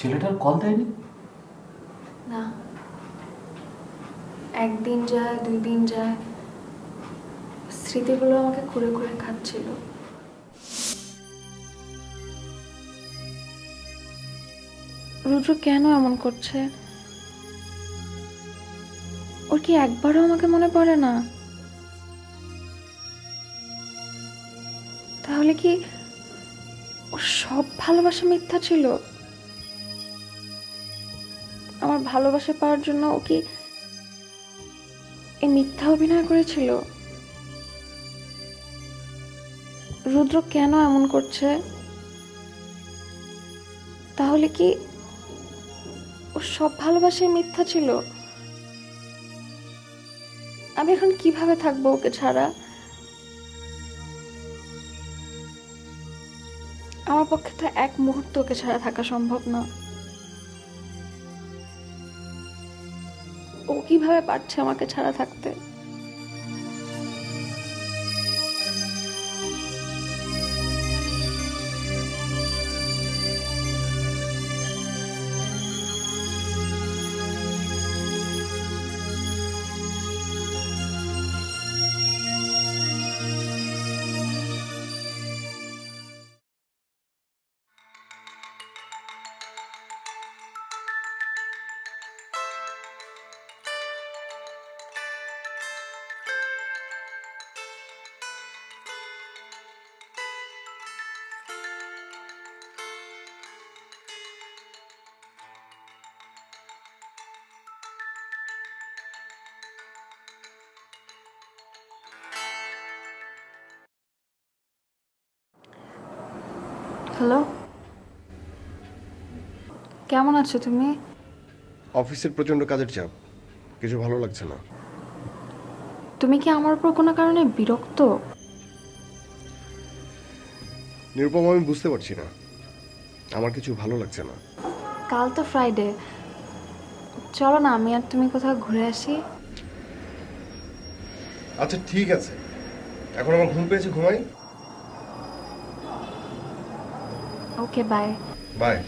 ছেলেটার কল দেয়নি? না, একদিন যায় 2 দিন যায়, স্মৃতিগুলো আমাকে কুড়ে কুড়ে খাচ্ছিল। রুদ্র কেন এমন করছে? ওর কি একবারও আমাকে মনে পড়ে না? তাহলে কি ওর সব ভালোবাসা মিথ্যা ছিল? আমার ভালোবাসা পাওয়ার জন্য ও কি এই মিথ্যা অভিনয় করেছিল? রুদ্র কেন এমন করছে? তাহলে কি ওর সব ভালোবাসায় মিথ্যা ছিল? আমি এখন কিভাবে থাকবো ওকে ছাড়া? আমার পক্ষে তো এক মুহূর্ত ওকে ছাড়া থাকা সম্ভব না। ও কিভাবে পারছে আমাকে ছাড়া থাকতে? হ্যালো, কেমন আছো তুমি? অফিসের প্রচন্ড কাজের চাপ, কিছু ভালো লাগছে না। তুমি কি আমার উপর কোনো কারণে বিরক্ত? নিরুপম, আমি বুঝতে পারছি না, আমার কিছু ভালো লাগছে না। কাল তো ফ্রাইডে, চলো না আমি আর তুমি কোথাও ঘুরে আসি। আচ্ছা ঠিক আছে, এখন আমার ঘুম পেয়েছে, ঘুমাই। ওকে, বাই। বাই।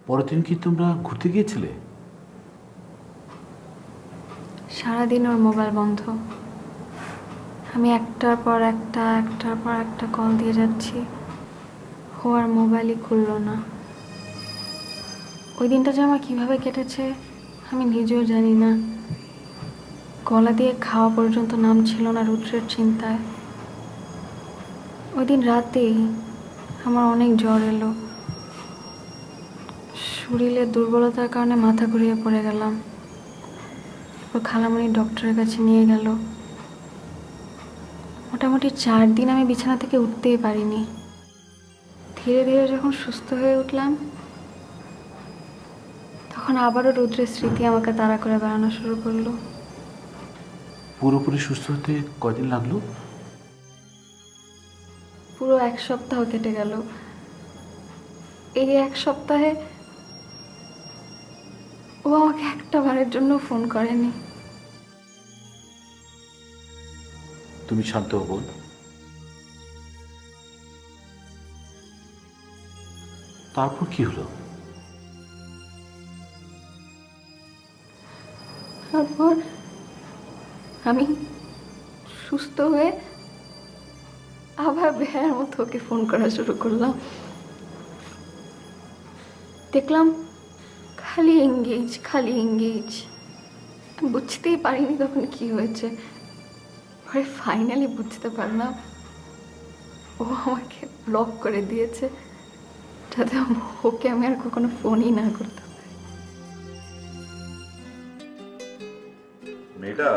পরের দিন কি তোমরা ঘুরতে গিয়েছিলে? সারাদিন ওর মোবাইল বন্ধ। আমি একটার পর একটা কল দিয়ে যাচ্ছি, ও আর মোবাইলই খুললো না। ওই দিনটা যে আমার কীভাবে কেটেছে আমি নিজেও জানি না। গলা দিয়ে খাওয়া পর্যন্ত নাম ছিল না রুদ্রের চিন্তায়। ওই দিন রাতেই আমার অনেক জ্বর এলো, শরীরের দুর্বলতার কারণে মাথা ঘুরিয়ে পড়ে গেলাম। ও খালামণি ডক্টরের কাছে নিয়ে গেল। মোটামুটি 4 দিন আমি বিছানা থেকে উঠতেই পারিনি। ধীরে ধীরে যখন সুস্থ হয়ে উঠলাম তখন আবারও রুদ্রের স্মৃতি আমাকে তাড়া করে বেড়ানো শুরু করলো। পুরোপুরি সুস্থ হতে কয়দিন লাগলো? পুরো 1 সপ্তাহ কেটে গেল। এই 1 সপ্তাহে ও আমাকে একটা বারের জন্য ফোন করেনি। তুমি শান্ত হও বোন। তারপর কি হলো? তারপর আমি সুস্থ হয়ে আবার বেহার মতো ওকে ফোন করা শুরু করলাম। দেখলাম খালি এঙ্গেজ। আমি বুঝতেই পারিনি তখন কি হয়েছে। পরে ফাইনালি বুঝতে পারলাম ও আমাকে ব্লক করে দিয়েছে, যাতে ওকে আমি আর কখনো ফোনই না করতাম। মেয়েটা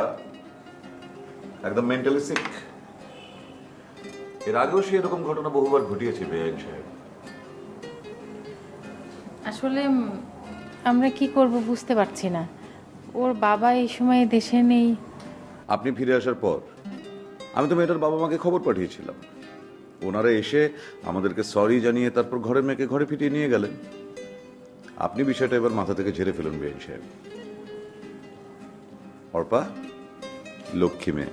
একদম মেন্টালি সিক। এর আগেও সে এরকম ঘটনা বহুবার ঘটিয়েছে বেআইন সাহেব। আসলে আমরা কি করব বুঝতে পারছি না। ওর বাবা এই সময় দেশে নেই। আপনি ফিরে আসার পর আমি তো মেয়েটার বাবা মাকে খবর পাঠিয়েছিলাম। ওনারা এসে আমাদেরকে সরি জানিয়ে তারপর ঘরের মেয়েকে ঘরে ফিরিয়ে নিয়ে গেলেন। আপনি বিষয়টা এবার মাথা থেকে ঝেড়ে ফেলুন বেআইন সাহেব। অর্পা, লক্ষ্মী মেয়ে,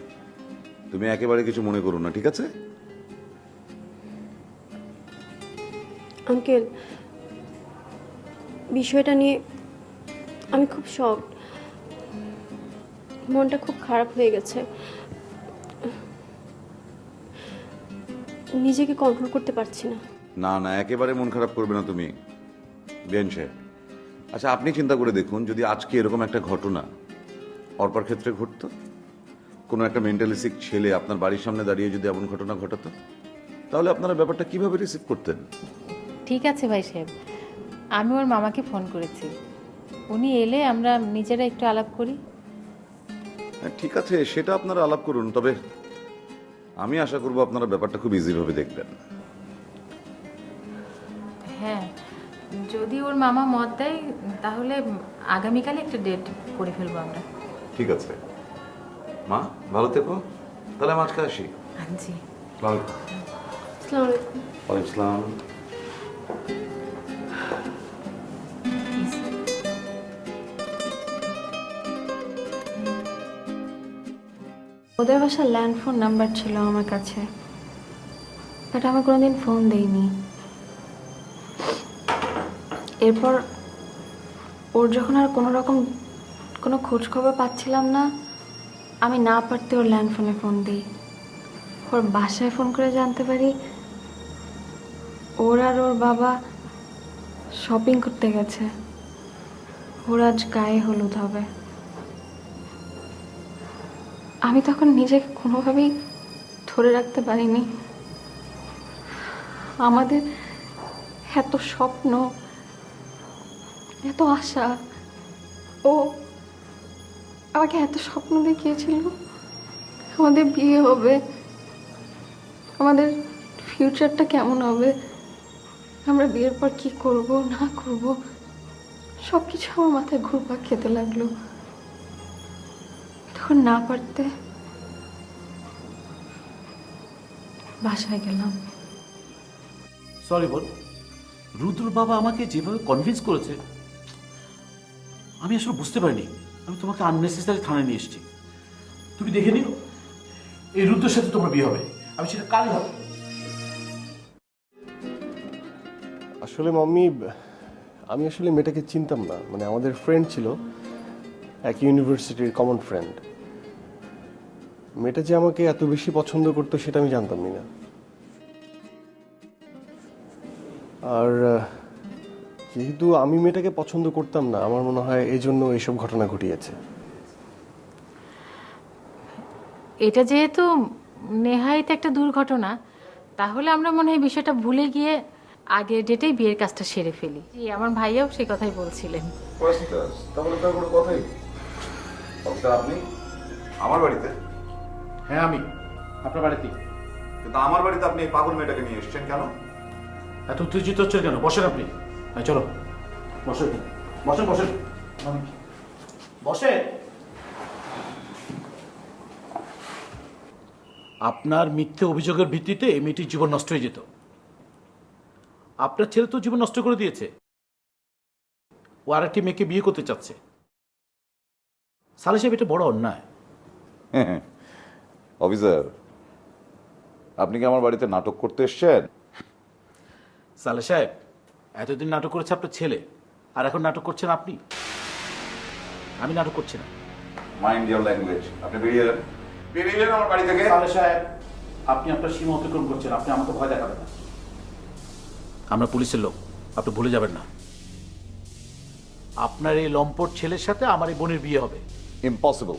তুমি একেবারে কিছু মনে করো না, ঠিক আছে? আঙ্কেল, বিষয়টা নিয়ে আমি খুব শকড। মনটা খুব খারাপ হয়ে গেছে, নিজেকে কন্ট্রোল করতে পারছি না। না না, একেবারে মন খারাপ করবে না তুমি বিয়ান সাহেব। আচ্ছা, আপনি চিন্তা করে দেখুন, যদি আজকে এরকম একটা ঘটনা অর্পার ক্ষেত্রে ঘটতো, কোনো একটা মেন্টালি সিক ছেলে আপনার বাড়ির সামনে দাঁড়িয়ে যদি এমন ঘটনা ঘটাতো, তাহলে আপনারা ব্যাপারটা কিভাবে রিসিভ করতেন? ঠিক আছে ভাই সাহেব, আমি ওর মামাকে ফোন করেছি, উনি এলে আমরা নিজেরা একটু আলাপ করি। হ্যাঁ, ঠিক আছে, সেটা আপনারা আলাপ করুন, তবে আমি আশা করব আপনারা ব্যাপারটা খুব ইজিভাবে দেখবেন। হ্যাঁ, যদি ওর মামা মত দেয় তাহলে আগামীকালই একটা ডেট করে ফেলবো আমরা। ঠিক আছে মা, ভালো থেকো, তাহলে আমি আজকে আসি। জি। আসসালামু আলাইকুম। ওয়ালাইকুম আসসালাম। ওদের বাসার ল্যান্ড ফোন নাম্বার ছিল আমার কাছে, বাট আমি কোনোদিন ফোন দেইনি। এরপর ওর যখন আর কোনো রকম কোনো খোঁজ খবর পাচ্ছিলাম না, আমি না পারতে ওর ল্যান্ড ফোনে ফোন দিই। ওর বাসায় ফোন করে জানতে পারি ওর আর ওর বাবা শপিং করতে গেছে, ওর আজ গায়ে হলুদ হবে। আমি তখন নিজেকে কোনোভাবেই ধরে রাখতে পারিনি। আমাদের এত স্বপ্ন, এত আশা, ও আমাকে এত স্বপ্ন দেখিয়েছিল আমাদের বিয়ে হবে, আমাদের ফিউচারটা কেমন হবে, আমরা বিয়ের পর কি করব না করব, সব কিছু আমার মাথায় ঘুরপাক খেতে লাগলো। তখন না পারতে বাসায় গেলাম। সরি বল, রুদ্র বাবা আমাকে যেভাবে কনভিন্স করেছে আমি আসলে বুঝতে পারিনি। আমি তোমাকে আননেসেসারি থানায় নিয়ে এসেছি। তুমি দেখে নিও, এই রুদ্রের সাথে তোমার বিয়ে হবে, আমি সেটা কালই হবে। আসলে মাম্মি, আমি আসলে মেয়েটাকে চিনতাম না, মানে আমাদের ফ্রেন্ড ছিল, এক ইউনিভার্সিটির কমন ফ্রেন্ড। মেয়েটা যে আমাকে এত বেশি পছন্দ করতো সেটা আমি জানতামই না। আর যেহেতু আমি মেয়েটাকে পছন্দ করতাম না, আমার মনে হয় এই জন্য এইসব ঘটনা ঘটিয়েছে। এটা যেহেতু নেহায়েত একটা দুর্ঘটনা, তাহলে আমরা মনে হয় বিষয়টা ভুলে গিয়ে আগের ডেটেই বিয়ের কাজটা সেরে ফেলি। জি, আমার ভাইয়াও সেই কথাই বলছিলেন। তাহলে তার কোনো কথাই। আপনি আমার বাড়িতে? হ্যাঁ, আমি আপনার বাড়িতে। কিন্তু আমার বাড়িতে আপনি এই পাগল মেয়েটাকে নিয়ে এসেছেন কেন? এত উত্তেজিত হচ্ছেন কেন? বসেন আপনি। হ্যাঁ, চলো বসেন বসেন বসেন বসেন। আপনার মিথ্যে অভিযোগের ভিত্তিতে এই মেয়েটির জীবন নষ্ট হয়ে যেত। আপনার ছেলে তো জীবন নষ্ট করে দিয়েছে, ও আরেকটি মেয়েকে বিয়ে করতে চাচ্ছে। সালে সাহেব, এটা বড় অন্যায়। অফিসার, আপনি কি আমার বাড়িতে নাটক করতে এসেছেন? সালে সাহেব, এতদিন নাটক করেছে আপনার ছেলে, আর এখন নাটক করছেন আপনি। আমি নাটক করছি না। Mind your language. আপনি বেরিয়ে যান, বেরিয়ে যান আমার বাড়ি থেকে। সালে সাহেব, আপনি আপনার সীমা অতিক্রম করছেন। আপনি আমাকে ভয় দেখাবেন না। আমরা পুলিশের লোক, আপনি ভুলে যাবেন না। আপনার এই লম্পট ছেলের সাথে আমার এই বোনের বিয়ে হবে। ইম্পসিবল।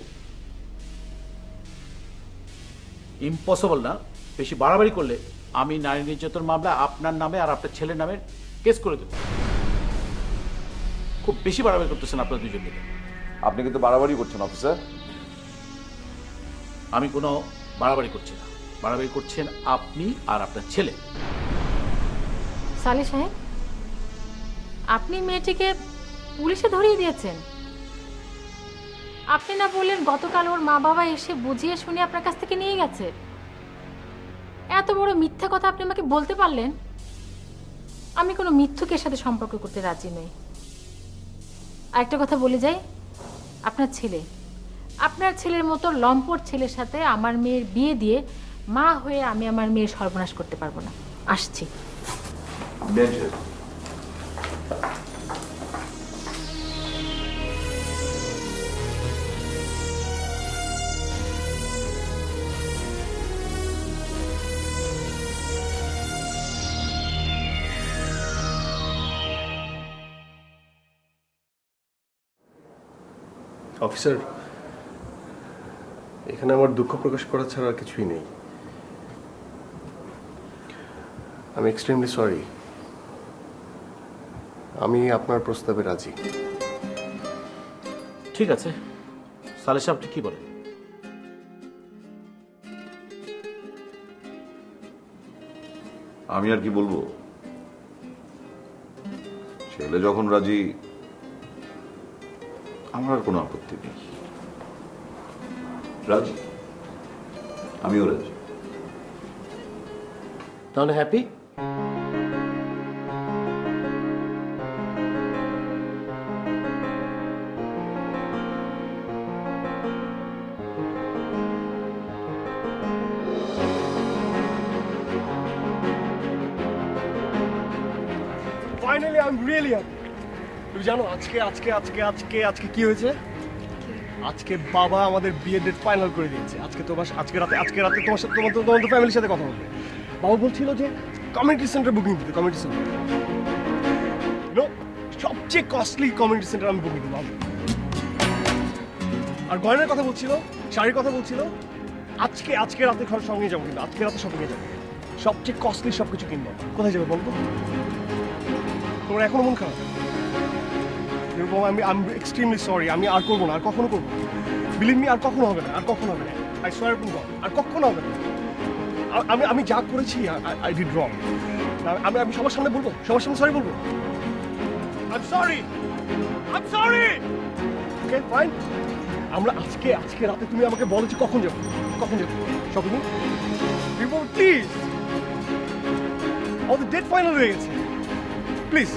ইম্পসিবল না, বেশি বাড়াবাড়ি করলে আমি নারী নির্যাতন মামলা আপনার নামে আর আপনার ছেলের নামে কেস করে দেব। খুব বেশি বাড়াবাড়ি করতেছেন আপনার দুজন মিলে। আপনি কিন্তু বাড়াবাড়ি করছেন অফিসার। আমি কোনো বাড়াবাড়ি করছি না, বাড়াবাড়ি করছেন আপনি আর আপনার ছেলে। সালে সাহেব, আপনি মেয়েটিকে পুলিশে ধরিয়ে দিয়েছেন। আপনি না বললেন গতকাল ওর মা বাবা এসে বুঝিয়ে শুনে আপনার কাছ থেকে নিয়ে গেছে? এত বড় মিথ্যা কথা আপনি আমাকে বলতে পারলেন? আমি কোনো মিথ্যুকের সাথে সম্পর্ক করতে রাজি নই। আরেকটা কথা বলে যাই, আপনার ছেলের মতো লম্পট ছেলের সাথে আমার মেয়ের বিয়ে দিয়ে মা হয়ে আমি আমার মেয়ের সর্বনাশ করতে পারবো না। আসছি। অফিসার, এখানে আমার দুঃখ প্রকাশ করা ছাড়া আর কিছুই নেই। আমি এক্সট্রিমলি সরি। আমি আপনার প্রস্তাবে রাজি। ঠিক আছে, সালেহ সাহেব আপনি কি বলেন? আমি আর কি বলবো, ছেলে যখন রাজি আমার আর কোনো আপত্তি নেই। রাজি, আমিও রাজি। তাহলে happy? Finally I am really happy. তুমি জানো আজকে আজকে আজকে আজকে আজকে কি হয়েছে? আজকে বাবা আমাদের বিয়ের ডেট ফাইনাল করে দিয়েছে। আজকে রাতে তোমার সাথে তোমার ফ্যামিলির সাথে কথা বলবে। বাবা বলছিল যে কমিউনিটি সেন্টার বুকিং দিতে, কমিউনিটি সেন্টার সবচেয়ে কস্টলি কমিউনিটি সেন্টার আমি বুকিং দিলাম। আর গয়নার কথা বলছিল, শাড়ির কথা বলছিল। আজকে রাতে ঘর সঙ্গে যাবো, কিন্তু আজকে রাতে শপিংয়ে যাবো, সবচেয়ে কস্টলি সব কিছু কিনবো। কোথায় যাবে বলতো? তোমার এখনো মন খারাপ? আমি এক্সট্রিমলি সরি। আমি আর করবো না, আর কখনো করবো না। বিলিভ মি, আর কখনো হবে না, আর কখনো হবে না। আই সোয়ার টু গড, আর কখনো হবে না। আমি যা করেছি আই ডিড রং। আমি সবার সামনে বলবো, সবার সামনে সরি বলবো। I am sorry, I am sorry. Okay fine. আমরা আজকে রাতে তুমি আমাকে বলো যে কখন যাবো শপিং? প্লিজ, আমাদের ডেট ফাইনাল হয়ে গেছে। প্লিজ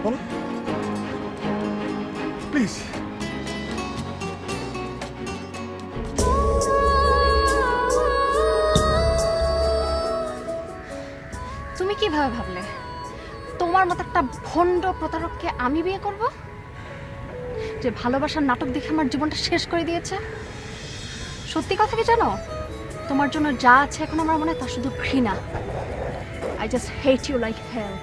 বলো, প্লিজ। তুমি কিভাবে ভাবলে তোমার মতো একটা ভণ্ড প্রতারককে আমি বিয়ে করব, যে ভালোবাসার নাটক দেখে আমার জীবনটা শেষ করে দিয়েছে? সত্যি কথা কি জানো, তোমার জন্য যা আছে এখন আমার মনে তা শুধু ঘৃণা। I just hate you like hell.